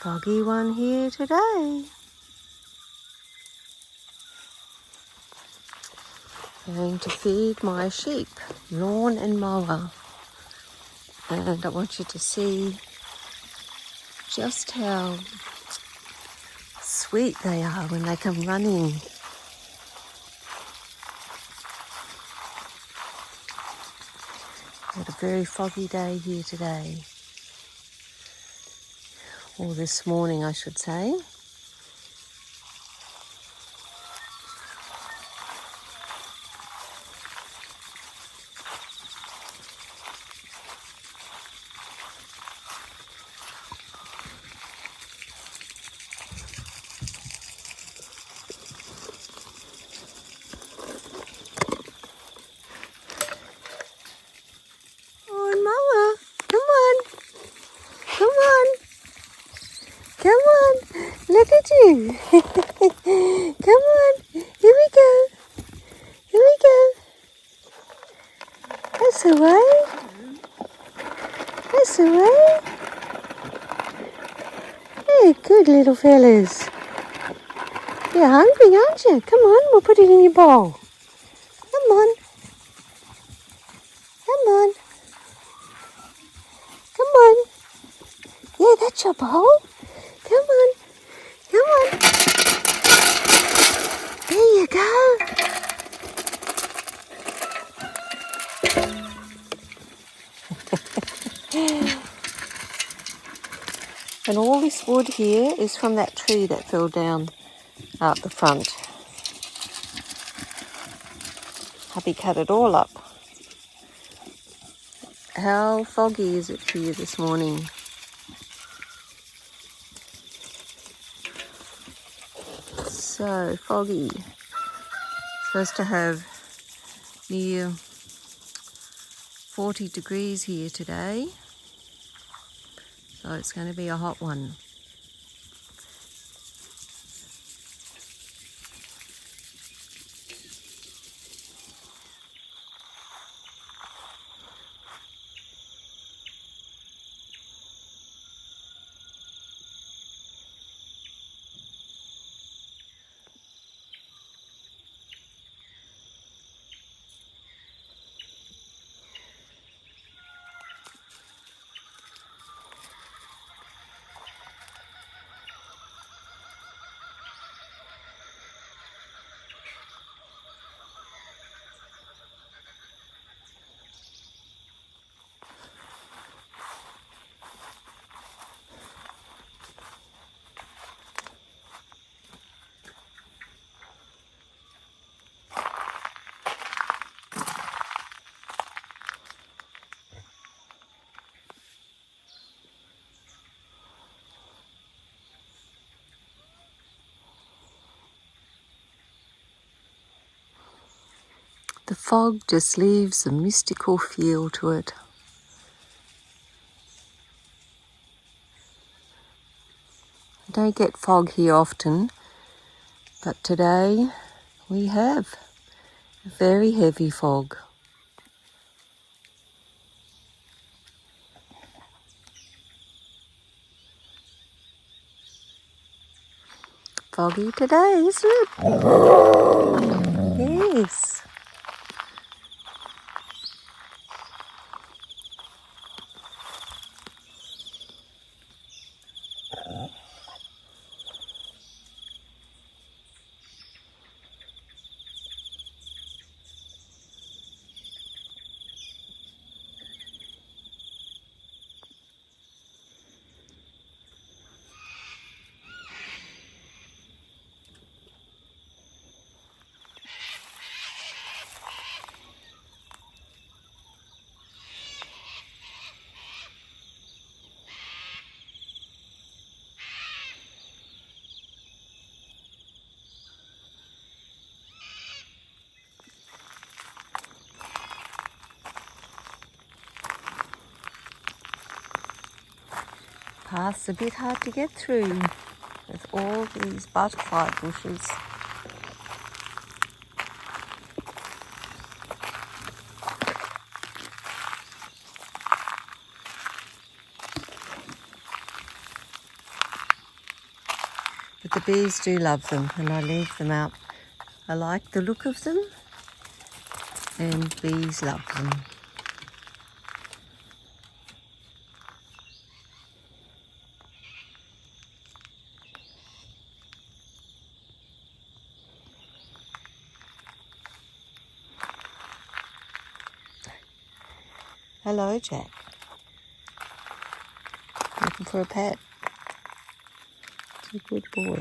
Foggy one here today. I'm going to feed my sheep, lawn and mower. And I want you to see just how sweet they are when they come running. Had a very foggy day here today. Or this morning, I should say. Look at you. Come on. Here we go. Here we go. That's the way. That's the way. Hey, good little fellas. You're hungry, aren't you? Come on, we'll put it in your bowl. Come on. Come on. Come on. Yeah, that's your bowl. Come on. Come on. There you go. And all this wood here is from that tree that fell down out the front. Hubby cut it all up. How foggy is it for you this morning? So foggy. Supposed to have near 40 degrees here today. So it's going to be a hot one. The fog just leaves a mystical feel to it. I don't get fog here often, but today we have a very heavy fog. Foggy today, isn't it? Yes. Path's a bit hard to get through with all these butterfly bushes. But the bees do love them, and I leave them out. I like the look of them, and bees love them. Hello, Jack. Looking for a pet. He's a good boy.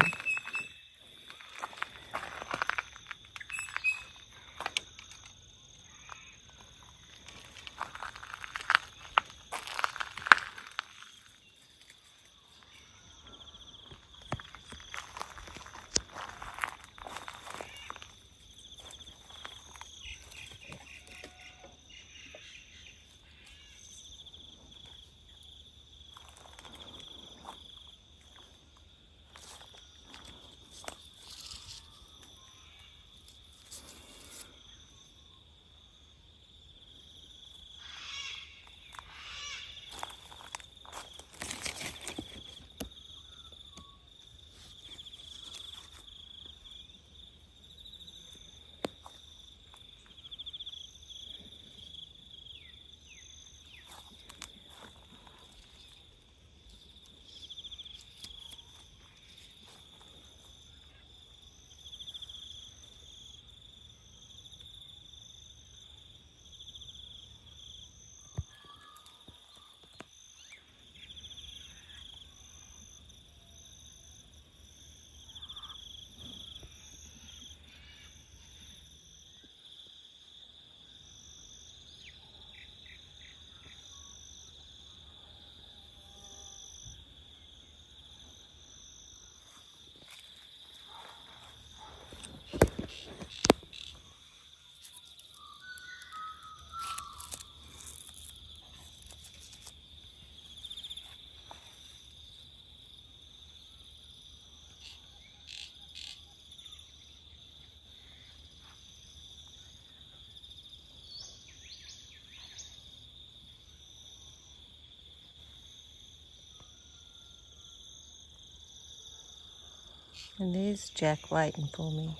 And there's Jack waiting for me.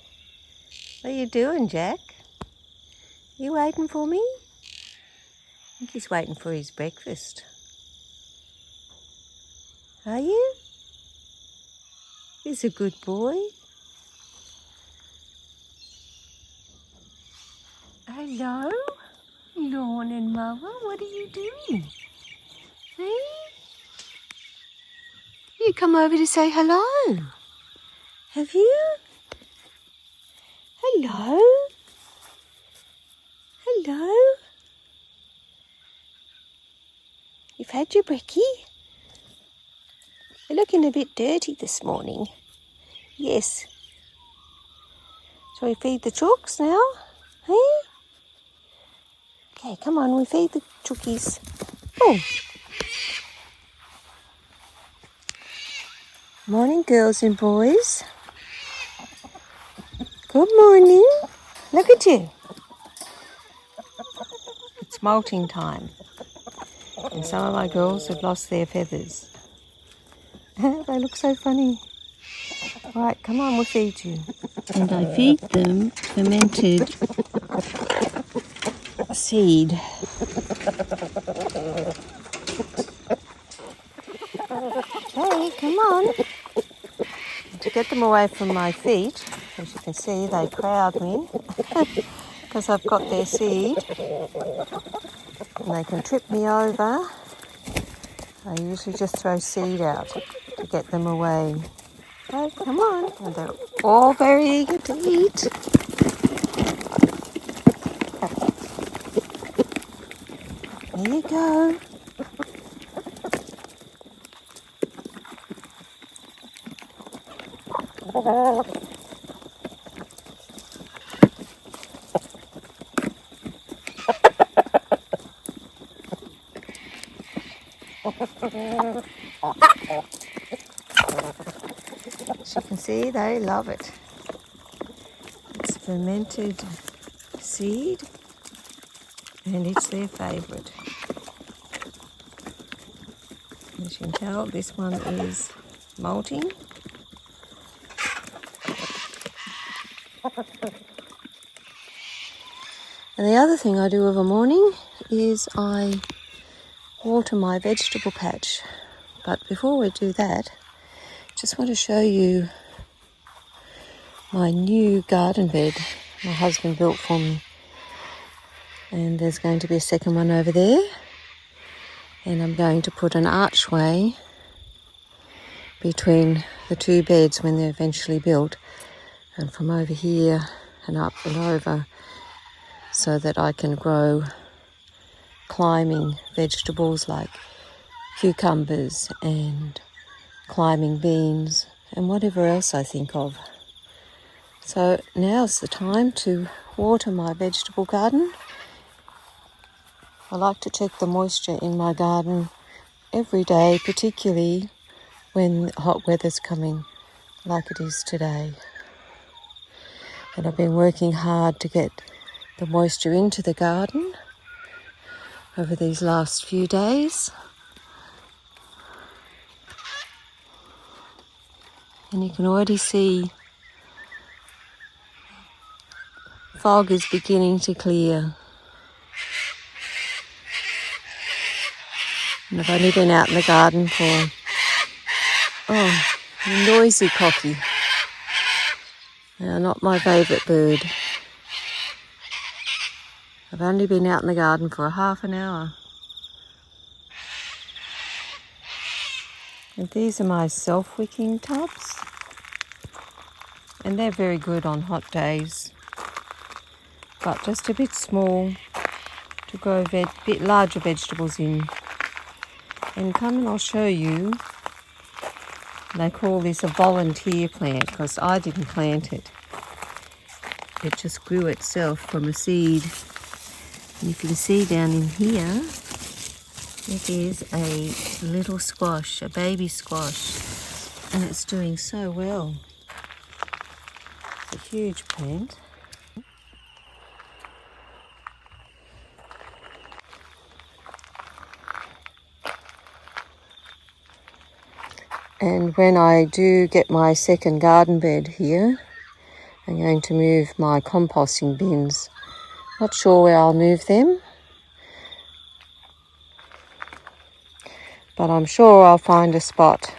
What are you doing, Jack? You waiting for me? I think he's waiting for his breakfast. Are you? He's a good boy. Hello, lawn and mower. What are you doing? Hey? You come over to say hello. Have you? Hello? Hello? You've had your brekkie? You're looking a bit dirty this morning. Yes. Shall we feed the chooks now? Hey? Okay, come on, we feed the chookies. Oh. Morning, girls and boys. Good morning. Look at you. It's molting time. And some of my girls have lost their feathers. They look so funny. Right, come on, we'll feed you. And I feed them fermented seed. Okay, come on. To get them away from my feet, as you can see, they crowd me because I've got their seed. And they can trip me over. I usually just throw seed out to get them away. Oh, come on. And they're all very eager to eat. There you go. As you can see, they love it. It's fermented seed and it's their favourite. As you can tell, this one is molting And the other thing I do of a morning is I water my vegetable patch. But before we do that, just want to show you my new garden bed my husband built for me. And there's going to be a second one over there. And I'm going to put an archway between the two beds when they're eventually built. And from over here and up and over, so that I can grow climbing vegetables like cucumbers and climbing beans and whatever else I think of. So now's the time to water my vegetable garden. I like to check the moisture in my garden every day, particularly when hot weather's coming like it is today. And I've been working hard to get the moisture into the garden over these last few days. And you can already see fog is beginning to clear. And I've only been out in the garden for, noisy cocky. Now, not my favourite bird. I've only been out in the garden for half an hour. And these are my self-wicking tubs. And they're very good on hot days. But just a bit small to grow a bit larger vegetables in. And come and I'll show you. They call this a volunteer plant because I didn't plant it. It just grew itself from a seed. And you can see down in here, it is a little squash, a baby squash. And it's doing so well. It's a huge plant. And when I do get my second garden bed here, I'm going to move my composting bins. Not sure where I'll move them, but I'm sure I'll find a spot,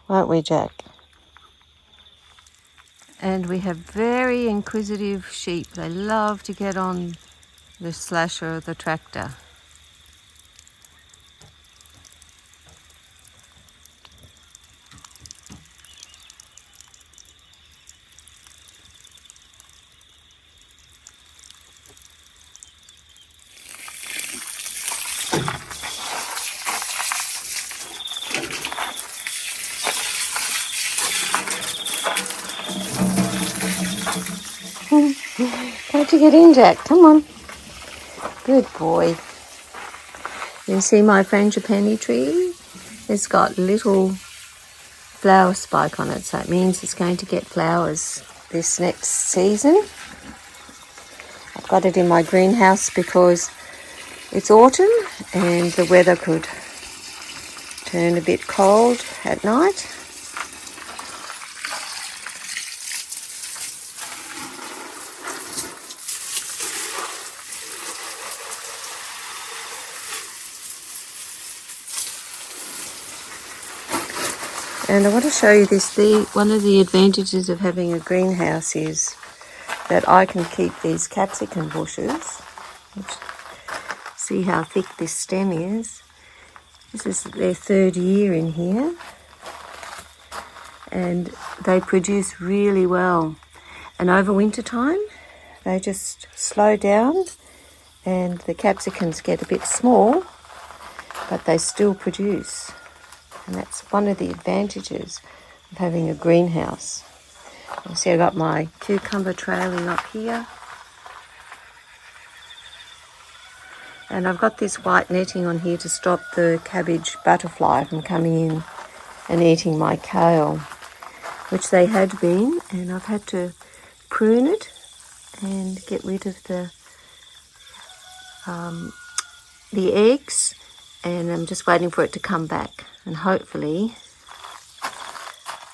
won't we, Jack? And we have very inquisitive sheep. They love to get on the slasher of the tractor. How'd you get in, Jack? Come on. Good boy. You see my frangipani tree? It's got little flower spike on it, so it means it's going to get flowers this next season. I've got it in my greenhouse because it's autumn and the weather could turn a bit cold at night. And I want to show you this. One of the advantages of having a greenhouse is that I can keep these capsicum bushes. See how thick this stem is. This is their third year in here. And they produce really well. And over winter time, they just slow down and the capsicums get a bit small, but they still produce. And that's one of the advantages of having a greenhouse. You see I've got my cucumber trailing up here. And I've got this white netting on here to stop the cabbage butterfly from coming in and eating my kale, which they had been. And I've had to prune it and get rid of the eggs. And I'm just waiting for it to come back. And hopefully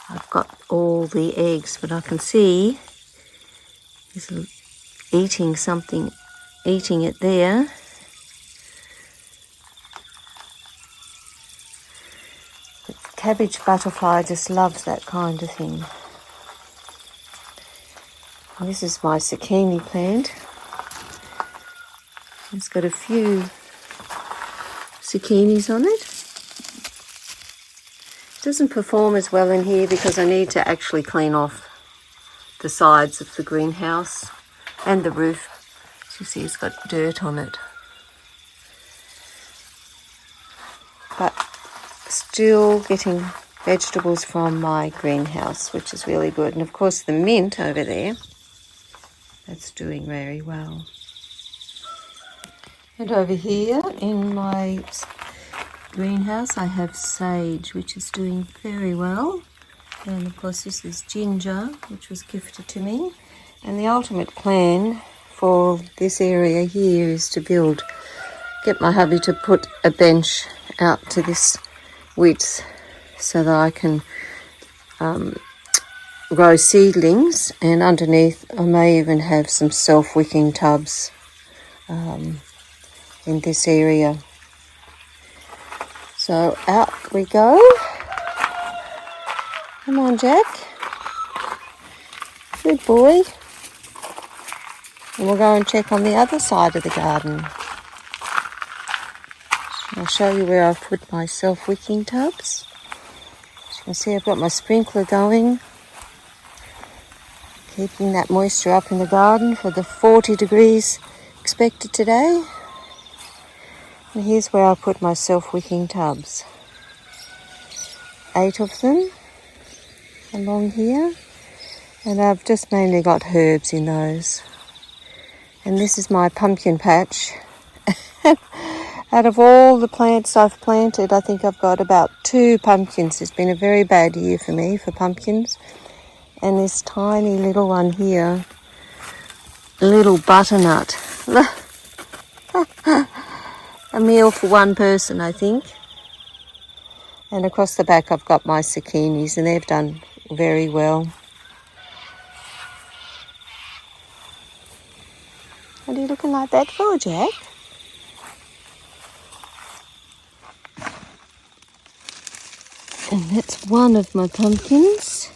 I've got all the eggs, but I can see He's eating something, eating it there. The cabbage butterfly just loves that kind of thing. And this is my zucchini plant. It's got a few zucchinis on it. It doesn't perform as well in here because I need to actually clean off the sides of the greenhouse and the roof. As you see, it's got dirt on it. But still getting vegetables from my greenhouse, which is really good. And of course the mint over there, that's doing very well. And over here in my greenhouse I have sage, which is doing very well. And of course this is ginger, which was gifted to me. And the ultimate plan for this area here is to get my hubby to put a bench out to this width so that I can grow seedlings, and underneath I may even have some self-wicking tubs in this area. So out we go. Come on, Jack. Good boy. And we'll go and check on the other side of the garden. I'll show you where I've put my self-wicking tubs. As you can see, I've got my sprinkler going, keeping that moisture up in the garden for the 40 degrees expected today. And here's where I put my self-wicking tubs. 8 of them along here. And I've just mainly got herbs in those. And this is my pumpkin patch. Out of all the plants I've planted, I think I've got about 2 pumpkins. It's been a very bad year for me for pumpkins. And this tiny little one here, little butternut. A meal for one person, I think. And across the back I've got my zucchinis, and they've done very well. What are you looking like that for, Jack? And that's one of my pumpkins.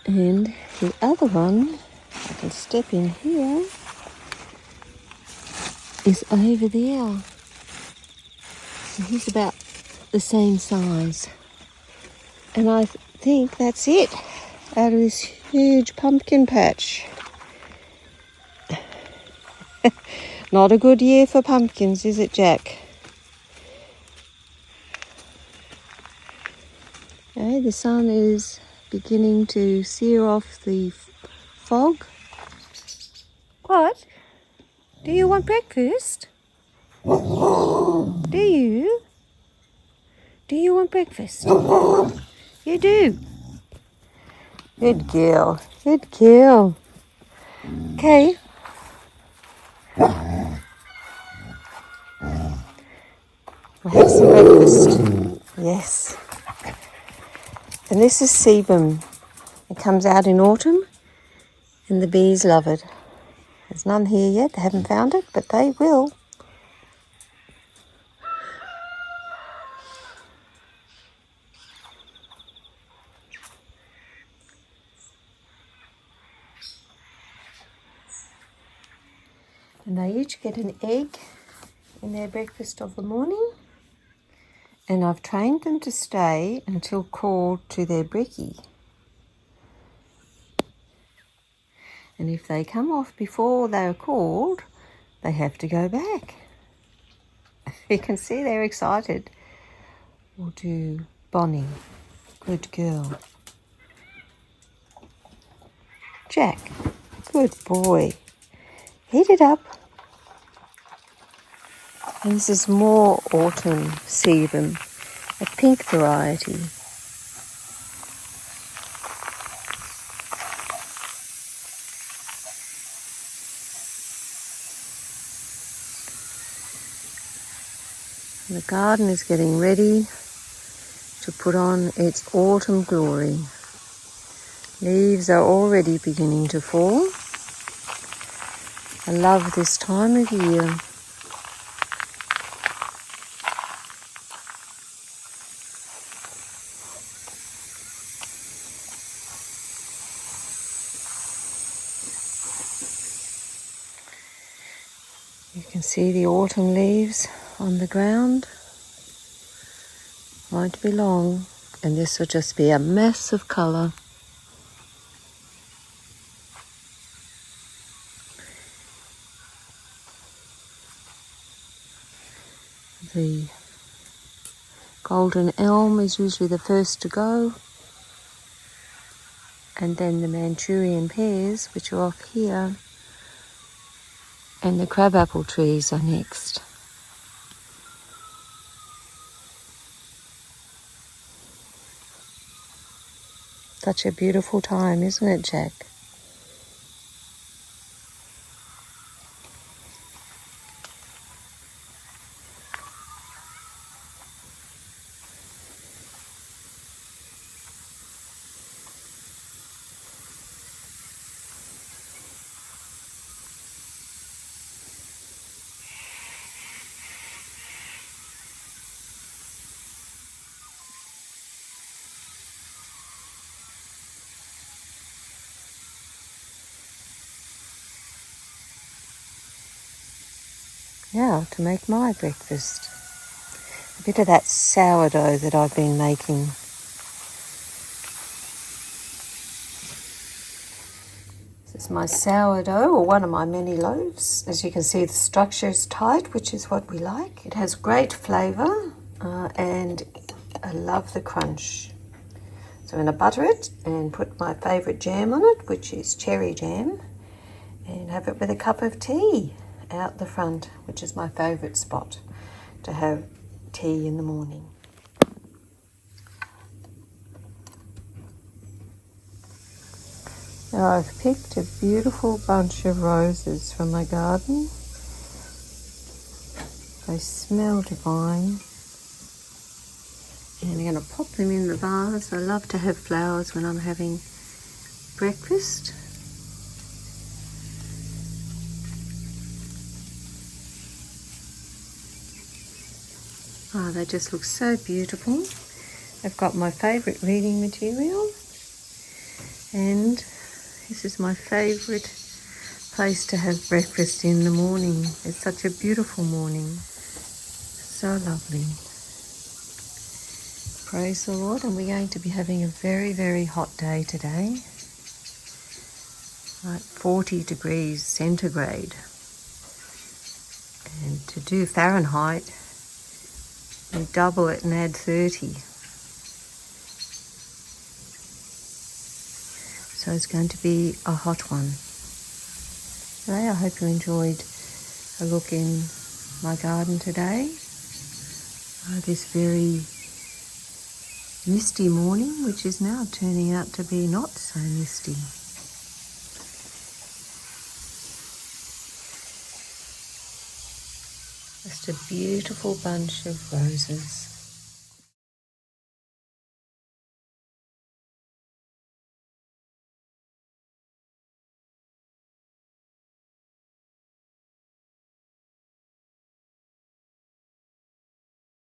And the other one, I can step in here, is over there. And he's about the same size. And I think that's it out of this huge pumpkin patch. Not a good year for pumpkins, is it, Jack? Okay, the sun is beginning to sear off the fog. What? Do you want breakfast? Do you? Do you want breakfast? You do. Good girl. Good girl. Okay. We'll have some breakfast. Yes. And this is sebum. It comes out in autumn and the bees love it. There's none here yet. They haven't found it, but they will. And they each get an egg in their breakfast of the morning. And I've trained them to stay until called to their brekkie. And if they come off before they're called, they have to go back. You can see they're excited. We'll do Bonnie. Good girl. Jack. Good boy. Heat it up. And this is more autumn sebum, a pink variety. And the garden is getting ready to put on its autumn glory. Leaves are already beginning to fall. I love this time of year. You can see the autumn leaves on the ground. Won't be long, and this will just be a mess of colour. The golden elm is usually the first to go, and then the Manchurian pears, which are off here, and the crabapple trees are next. Such a beautiful time, isn't it, Jack? Now to make my breakfast. A bit of that sourdough that I've been making. This is my sourdough, or one of my many loaves. As you can see, the structure is tight, which is what we like. It has great flavour, and I love the crunch. So I'm going to butter it and put my favourite jam on it, which is cherry jam, and have it with a cup of tea out the front, which is my favourite spot to have tea in the morning. Now I've picked a beautiful bunch of roses from my garden. They smell divine. And I'm going to pop them in the vase. I love to have flowers when I'm having breakfast. Oh, they just look so beautiful. I've got my favourite reading material, and this is my favourite place to have breakfast in the morning. It's such a beautiful morning. So lovely. Praise the Lord. And we're going to be having a very, very hot day today. Like 40 degrees centigrade. And to do Fahrenheit, you double it and add 30. So it's going to be a hot one. Anyway, I hope you enjoyed a look in my garden today. This very misty morning, which is now turning out to be not so misty. Just a beautiful bunch of roses.